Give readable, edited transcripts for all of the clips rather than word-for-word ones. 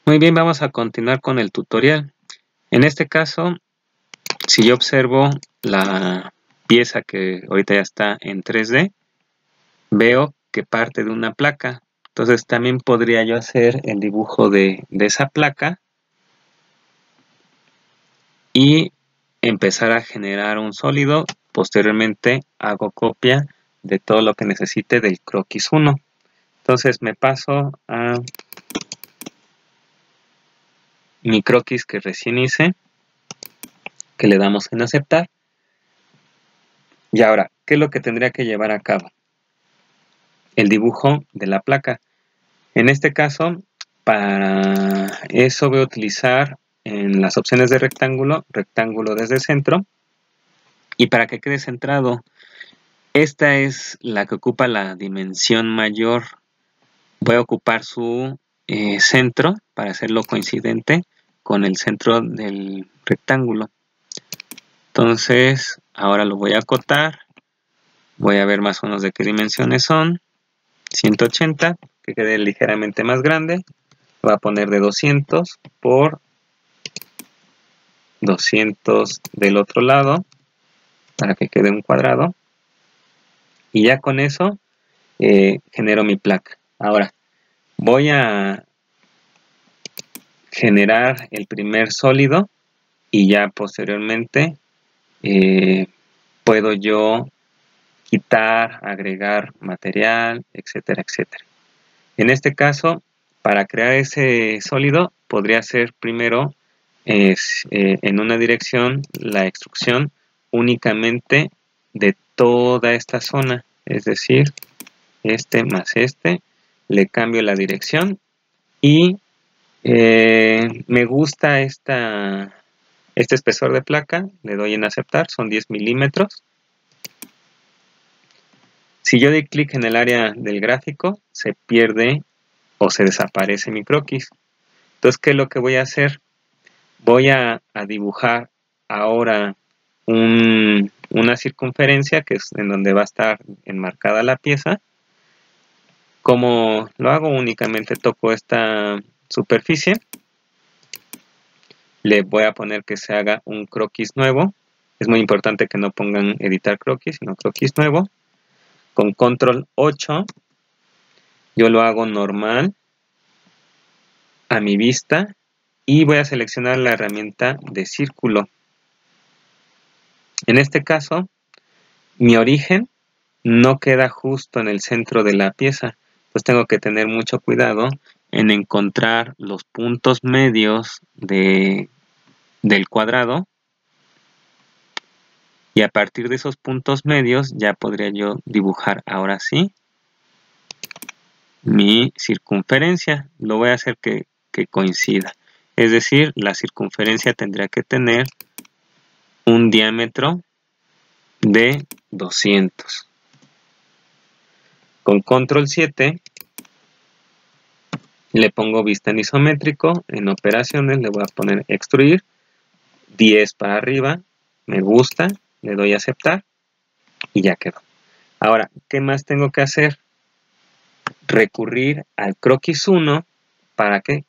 Muy bien, vamos a continuar con el tutorial. En este caso, si yo observo la pieza que ahorita ya está en 3D, veo que parte de una placa. Entonces también podría yo hacer el dibujo de esa placa y empezar a generar un sólido. Posteriormente hago copia de todo lo que necesite del croquis 1. Entonces me paso a mi croquis que recién hice, que le damos en aceptar. Y ahora, ¿qué es lo que tendría que llevar a cabo? El dibujo de la placa. En este caso, para eso voy a utilizar en las opciones de rectángulo, rectángulo desde centro. Y para que quede centrado, esta es la que ocupa la dimensión mayor. Voy a ocupar su centro para hacerlo coincidente con el centro del rectángulo. Entonces, ahora lo voy a acotar. Voy a ver más o menos de qué dimensiones son. 180, que quede ligeramente más grande. Voy a poner de 200 por 200 del otro lado para que quede un cuadrado. Y ya con eso genero mi placa. Ahora voy a generar el primer sólido y ya posteriormente puedo yo quitar, agregar material, etcétera, etcétera. En este caso, para crear ese sólido, podría ser primero en una dirección la extrusión únicamente de toda esta zona, es decir, este más este, le cambio la dirección y me gusta este espesor de placa, le doy en aceptar, son 10 milímetros. Si yo doy clic en el área del gráfico, se pierde o se desaparece mi croquis. Entonces, ¿qué es lo que voy a hacer? Voy a dibujar ahora una circunferencia, que es en donde va a estar enmarcada la pieza. Como lo hago, únicamente toco esta superficie. Le voy a poner que se haga un croquis nuevo. Es muy importante que no pongan editar croquis, sino croquis nuevo. Con control 8, yo lo hago normal a mi vista y voy a seleccionar la herramienta de círculo. En este caso, mi origen no queda justo en el centro de la pieza, pues tengo que tener mucho cuidado en encontrar los puntos medios del cuadrado, y a partir de esos puntos medios ya podría yo dibujar ahora sí mi circunferencia. Lo voy a hacer que coincida, es decir, la circunferencia tendría que tener un diámetro de 200. Con control 7 le pongo vista en isométrico, en operaciones le voy a poner extruir, 10 para arriba, me gusta, le doy a aceptar y ya quedó. Ahora, ¿qué más tengo que hacer? Recurrir al croquis 1, ¿para qué?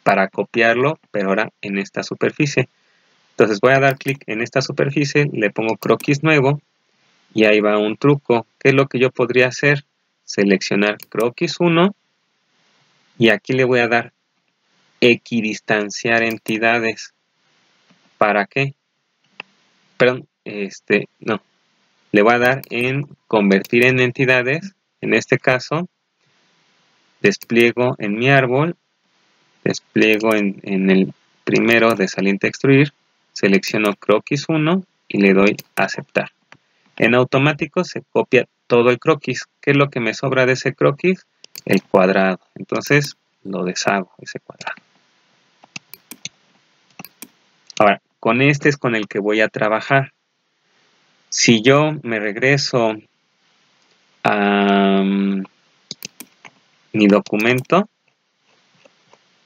Para copiarlo, pero ahora en esta superficie. Entonces voy a dar clic en esta superficie, le pongo croquis nuevo y ahí va un truco. ¿Qué es lo que yo podría hacer? Seleccionar croquis 1 y aquí le voy a dar equidistanciar entidades. ¿Para qué? Perdón, no. Le voy a dar en convertir en entidades. En este caso, despliego en mi árbol, despliego en el primero de saliente extruir, selecciono croquis 1 y le doy a aceptar. En automático se copia todo el croquis. ¿Qué es lo que me sobra de ese croquis? El cuadrado. Entonces lo deshago, ese cuadrado. Ahora, con este es con el que voy a trabajar. Si yo me regreso a mi documento,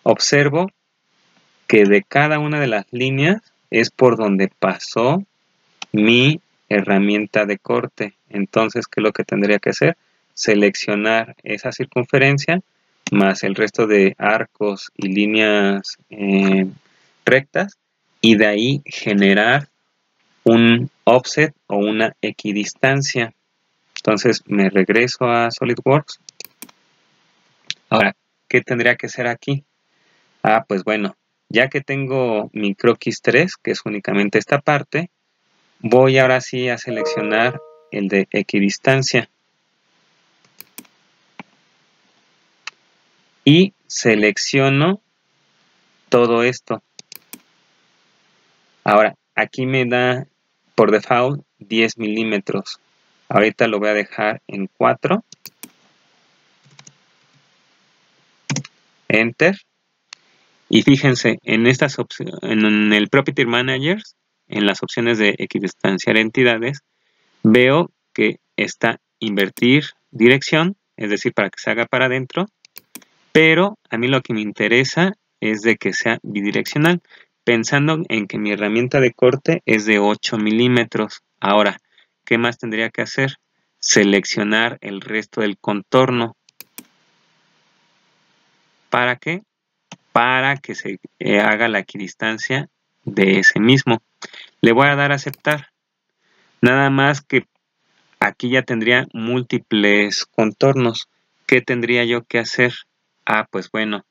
observo que de cada una de las líneas es por donde pasó mi herramienta de corte. Entonces, ¿qué es lo que tendría que hacer? Seleccionar esa circunferencia, más el resto de arcos y líneas rectas, y de ahí generar un offset o una equidistancia. Entonces me regreso a SolidWorks. Ahora, ¿qué tendría que hacer aquí? Pues bueno, ya que tengo mi croquis 3, que es únicamente esta parte, voy ahora sí a seleccionar el de equidistancia. Y selecciono todo esto. Ahora, aquí me da por default 10 milímetros. Ahorita lo voy a dejar en 4. Enter. Y fíjense, en estas opciones, en el Property Manager, en las opciones de equidistanciar entidades, veo que está invertir dirección, es decir, para que se haga para adentro, pero a mí lo que me interesa es de que sea bidireccional, pensando en que mi herramienta de corte es de 8 milímetros. Ahora, ¿qué más tendría que hacer? Seleccionar el resto del contorno. ¿Para qué? Para que se haga la equidistancia de ese mismo. Le voy a dar a aceptar. Nada más que aquí ya tendría múltiples contornos. ¿Qué tendría yo que hacer? Pues bueno,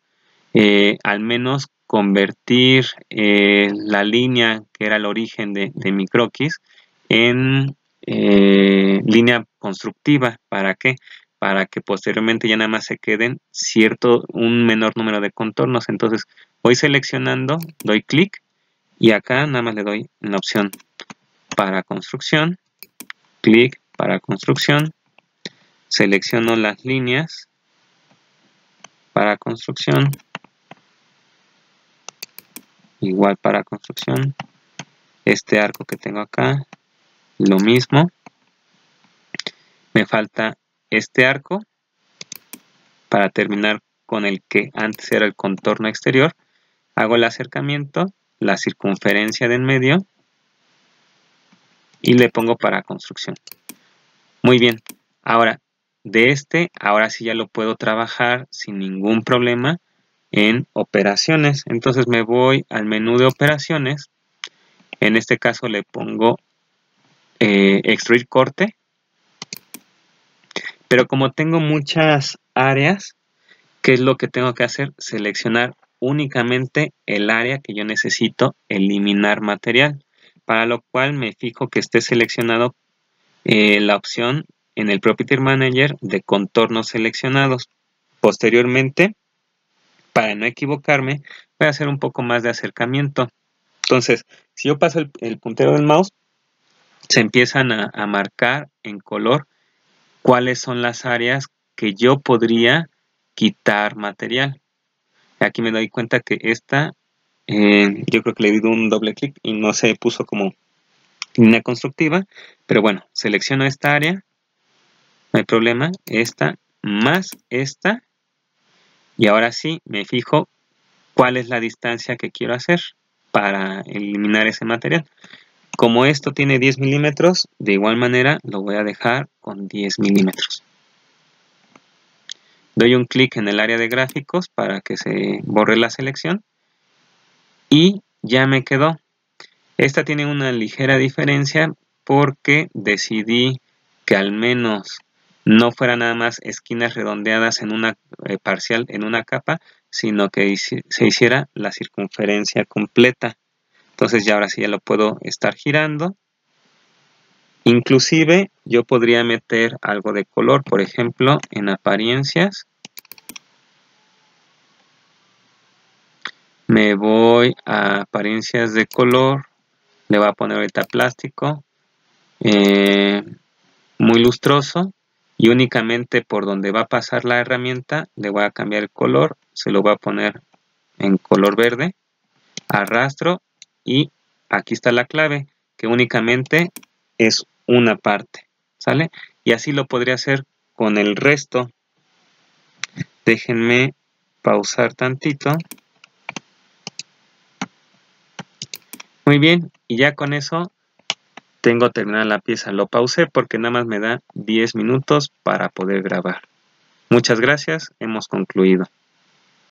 al menos convertir la línea que era el origen de mi croquis en línea constructiva. ¿Para qué? Para que posteriormente ya nada más se queden un menor número de contornos. Entonces voy seleccionando, doy clic y acá nada más le doy en la opción para construcción, clic para construcción, selecciono las líneas para construcción, igual para construcción, este arco que tengo acá, lo mismo, me falta este arco para terminar con el que antes era el contorno exterior, hago el acercamiento, la circunferencia de en medio y le pongo para construcción. Muy bien, ahora ahora sí ya lo puedo trabajar sin ningún problema en operaciones. Entonces me voy al menú de operaciones, en este caso le pongo extruir corte, pero como tengo muchas áreas, ¿qué es lo que tengo que hacer? Seleccionar únicamente el área que yo necesito eliminar material, para lo cual me fijo que esté seleccionado la opción en el Property Manager de contornos seleccionados. Posteriormente, para no equivocarme, voy a hacer un poco más de acercamiento. Entonces, si yo paso el puntero del mouse, se empiezan a marcar en color cuáles son las áreas que yo podría quitar material. Aquí me doy cuenta que esta, yo creo que le he dado un doble clic y no se puso como línea constructiva, pero bueno, selecciono esta área, no hay problema, esta más esta, y ahora sí me fijo cuál es la distancia que quiero hacer para eliminar ese material. Como esto tiene 10 milímetros, de igual manera lo voy a dejar con 10 milímetros. Doy un clic en el área de gráficos para que se borre la selección y ya me quedó. Esta tiene una ligera diferencia porque decidí que al menos no fuera nada más esquinas redondeadas en una parcial en una capa, sino que se hiciera la circunferencia completa. Entonces ya ahora sí ya lo puedo estar girando. Inclusive yo podría meter algo de color, por ejemplo, en apariencias. Me voy a apariencias de color, le voy a poner ahorita plástico, muy lustroso, y únicamente por donde va a pasar la herramienta le voy a cambiar el color, se lo voy a poner en color verde, arrastro y aquí está la clave, que únicamente es una parte, ¿sale? Y así lo podría hacer con el resto. Déjenme pausar tantito. Muy bien, y ya con eso tengo terminada la pieza. Lo pausé porque nada más me da 10 minutos para poder grabar. Muchas gracias, hemos concluido.